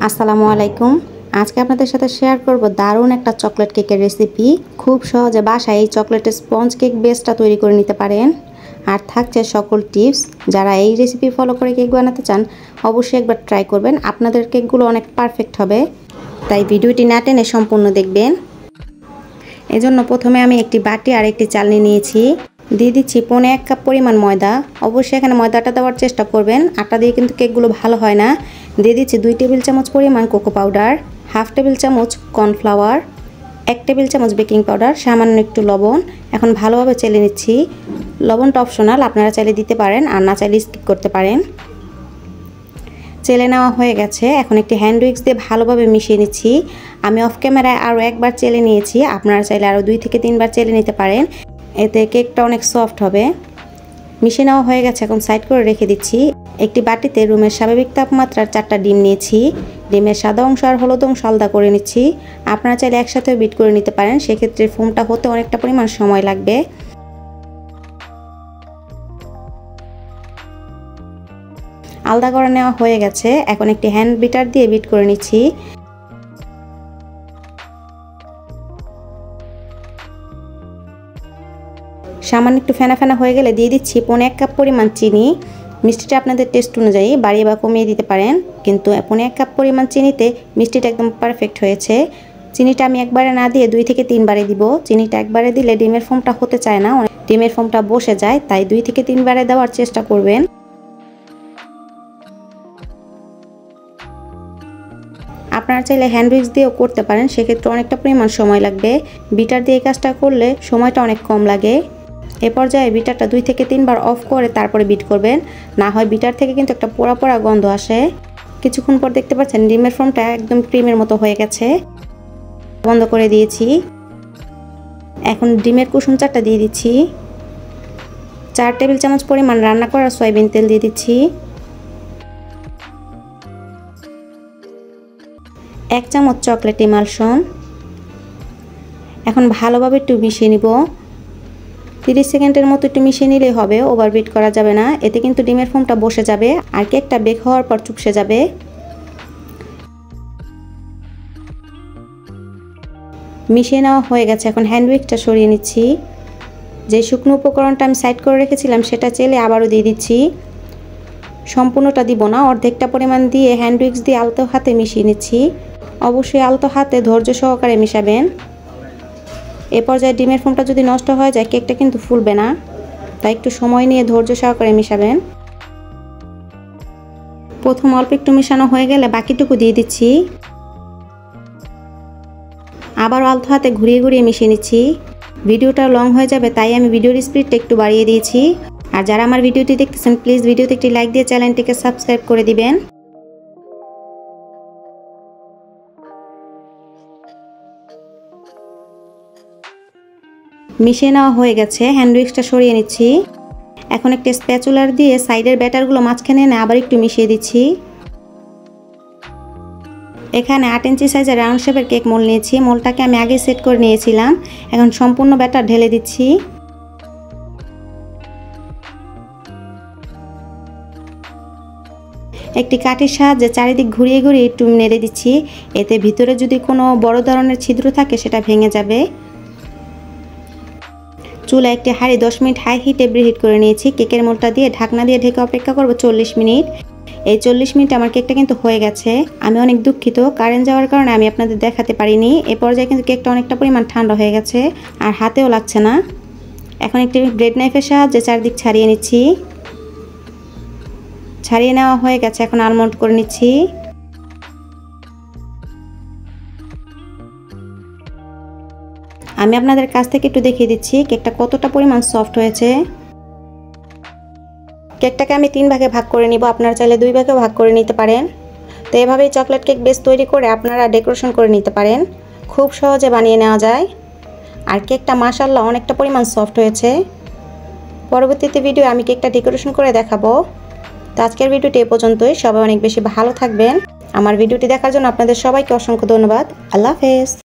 আসসালামু আলাইকুম। আজকে আপনাদের সাথে শেয়ার করব দারুণ একটা চকলেট কেকের রেসিপি। খুব সহজে বাসায় এই চকলেটের স্পঞ্জ কেক বেসটা তৈরি করে নিতে পারেন। আর থাকছে সকল টিপস। যারা এই রেসিপি ফলো করে কেক বানাতে চান অবশ্যই একবার ট্রাই করবেন। আপনাদের কেকগুলো অনেক পারফেক্ট হবে, তাই ভিডিওটি না টেনে সম্পূর্ণ দেখবেন। এজন্য প্রথমে আমি একটি বাটি আর একটি চালনি নিয়েছি। দিয়ে দিচ্ছি 1.5 কাপ পরিমাণ ময়দা। অবশ্যই এখানে ময়দাটা দেওয়ার চেষ্টা করবেন, আটা দিয়ে কিন্তু কেকগুলো ভালো হয় না। দিয়ে দিচ্ছি 2 টেবিল চামচ পরিমাণ কোকো পাউডার, 1/2 টেবিল চামচ কর্নফ্লাওয়ার, 1 টেবিল চামচ বেকিং পাউডার, সামান্য একটু লবণ। এখন ভালোভাবে চেলে নিচ্ছি। লবণটা অপশনাল, আপনারা চাইলে দিতে পারেন, আর না চাইলে স্কিপ করতে পারেন। চেলে নেওয়া হয়ে গেছে। এখন একটি হ্যান্ড উইক্স দিয়ে ভালোভাবে মিশিয়ে নিচ্ছি। আমি অফ ক্যামেরায় আরও একবার চেলে নিয়েছি, আপনারা চাইলে আরও 2 থেকে 3 বার চেলে নিতে পারেন, এতে কেকটা অনেক সফট হবে। মিশিয়ে নেওয়া হয়ে গেছে, এখন সাইড করে রেখে দিচ্ছি। একটি বাটিতে রুমের স্বাভাবিক তাপমাত্রার 4টা ডিম নিয়েছি। ডিমের সাদা অংশ আর হলুদ অংশ আলাদা করে নিচ্ছি। আপনারা চাইলে একসাথেও বিট করে নিতে পারেন, সেক্ষেত্রে ফোমটা হতে অনেকটা পরিমাণ সময় লাগবে। আলাদা করে নেওয়া হয়ে গেছে। এখন একটি হ্যান্ড বিটার দিয়ে বিট করে নিচ্ছি। সামান্য একটু ফেনা ফেনা হয়ে গেলে দিয়ে দিচ্ছি 1.5 কাপ পরিমাণ চিনি। মিষ্টিটা আপনাদের টেস্ট অনুযায়ী বাড়িয়ে বা কমিয়ে দিতে পারেন, কিন্তু 1.5 কাপ পরিমাণ চিনিতে মিষ্টিটা একদম পারফেক্ট হয়েছে। চিনিটা আমি একবারে না দিয়ে 2 থেকে 3 বারে দিব। চিনিটা একবারে দিলে ডিমের ফোমটা হতে চায় না, ডিমের ফোমটা বসে যায়, তাই 2 থেকে 3 বারে দেওয়ার চেষ্টা করবেন। আপনারা চাইলে হ্যান্ড উইক্স দিয়েও করতে পারেন, সেক্ষেত্রে অনেকটা পরিমাণ সময় লাগবে। বিটার দিয়ে কাজটা করলে সময়টা অনেক কম লাগে। এ পর্যায়ে বিটারটা 2 থেকে 3 বার অফ করে তারপরে বিট করবেন, না হয় বিটার থেকে কিন্তু একটা পোড়া পোড়া গন্ধ আসে। কিছুক্ষণ পর দেখতে পাচ্ছেন ডিমের ফোমটা একদম ক্রিমের মতো হয়ে গেছে। বন্ধ করে দিয়েছি। এখন ডিমের কুসুম চারটা দিয়ে দিচ্ছি। 4 টেবিল চামচ পরিমাণ রান্না করা সয়াবিন তেল দিয়ে দিচ্ছি। 1 চামচ চকলেট ইমালশন। এখন ভালোভাবে একটু মিশিয়ে নিব। 30 সেকেন্ডের মতো একটু মিশিয়ে নিলেই হবে, ওভার বিট করা যাবে না, এতে কিন্তু ডিমের ফোমটা বসে যাবে আর কেকটা বেক হওয়ার পর চুপসে যাবে। মিশিয়ে নেওয়া হয়ে গেছে। এখন হ্যান্ড উইক্সটা সরিয়ে নিচ্ছি। যে শুকনো উপকরণটা আমি সাইড করে রেখেছিলাম সেটা চেলে আবারও দিয়ে দিচ্ছি। সম্পূর্ণটা দিব না, অর্ধেকটা পরিমাণ দিয়ে হ্যান্ড উইক্স দিয়ে আলতো হাতে মিশিয়ে নিচ্ছি। অবশ্যই আলতো হাতে ধৈর্য সহকারে মিশাবেন। এ পর্যায়ে ডিমের ফোমটা যদি নষ্ট হয়ে যায় কেকটা কিন্তু ফুলবে না, তাই একটু সময় নিয়ে ধৈর্য সহকারে মিশাবেন। প্রথম অল্প একটু মেশানো হয়ে গেলে বাকিটুকু দিয়ে দিচ্ছি। আবার আলতো হাতে ঘুরিয়ে ঘুরিয়ে মিশিয়ে নিচ্ছি। ভিডিওটা লং হয়ে যাবে, তাই আমি ভিডিওর স্পিডটা একটু বাড়িয়ে দিয়েছি। আর যারা আমার ভিডিওটি দেখতেছেন প্লিজ ভিডিওতে একটি লাইক দিয়ে চ্যানেলটিকে সাবস্ক্রাইব করে দিবেন। মিশিয়ে নেওয়া হয়ে গেছে। হ্যান্ড উইক্সটা সরিয়ে নিচ্ছি। এখন একটা স্প্যাচুলার দিয়ে সাইডের ব্যাটারগুলো মাঝখানে এনে আবার একটু মিশিয়ে দিচ্ছি। এখানে 8 ইঞ্চি সাইজের রাউন্ড শেপের কেক মোল নিয়েছি। মোলটাকে আমি আগে সেট করে নিয়েছিলাম। এখন সম্পূর্ণ ব্যাটার ঢেলে দিচ্ছি। একটি কাঠির সাহায্যে চারিদিক ঘুরিয়ে ঘুরিয়ে একটু নেড়ে দিচ্ছি, এতে ভিতরে যদি কোনো বড় ধরনের ছিদ্র থাকে সেটা ভেঙে যাবে। চুলা একটি হাঁড়ি 10 মিনিট হাই হিটে প্রিহিট করে নিয়েছি। কেকের মোলটা দিয়ে ঢাকনা দিয়ে ঢেকে অপেক্ষা করব 40 মিনিট। এই 40 মিনিট আমার কেকটা কিন্তু হয়ে গেছে। আমি অনেক দুঃখিত, কারেন্ট যাওয়ার কারণে আমি আপনাদের দেখাতে পারিনি। এ পর্যায়ে কিন্তু কেকটা অনেকটা পরিমাণ ঠান্ডা হয়ে গেছে আর হাতেও লাগছে না। এখন একটি ব্রেড নাইফের সাহায্যে চারদিক ছাড়িয়ে নিচ্ছি। ছাড়িয়ে নেওয়া হয়ে গেছে। এখন আলমন্ড করে নিচ্ছি। আমি আপনাদের কাছ থেকে একটু দেখিয়ে দিচ্ছি কেকটা কতটা পরিমাণ সফট হয়েছে। কেকটাকে আমি 3 ভাগে ভাগ করে নিব, আপনারা চাইলে 2 ভাগে ভাগ করে নিতে পারেন। তো এভাবেই চকলেট কেক বেস তৈরি করে আপনারা ডেকোরেশন করে নিতে পারেন। খুব সহজে বানিয়ে নেওয়া যায়। আর কেকটা মাশাআল্লাহ অনেকটা পরিমাণ সফট হয়েছে। পরবর্তীতে ভিডিও আমি কেকটা ডেকোরেশন করে দেখাবো। তো আজকের ভিডিওটি এ পর্যন্তই। সবাই অনেক বেশি ভালো থাকবেন। আমার ভিডিওটি দেখার জন্য আপনাদের সবাইকে অসংখ্য ধন্যবাদ। আল্লাহ হাফেজ।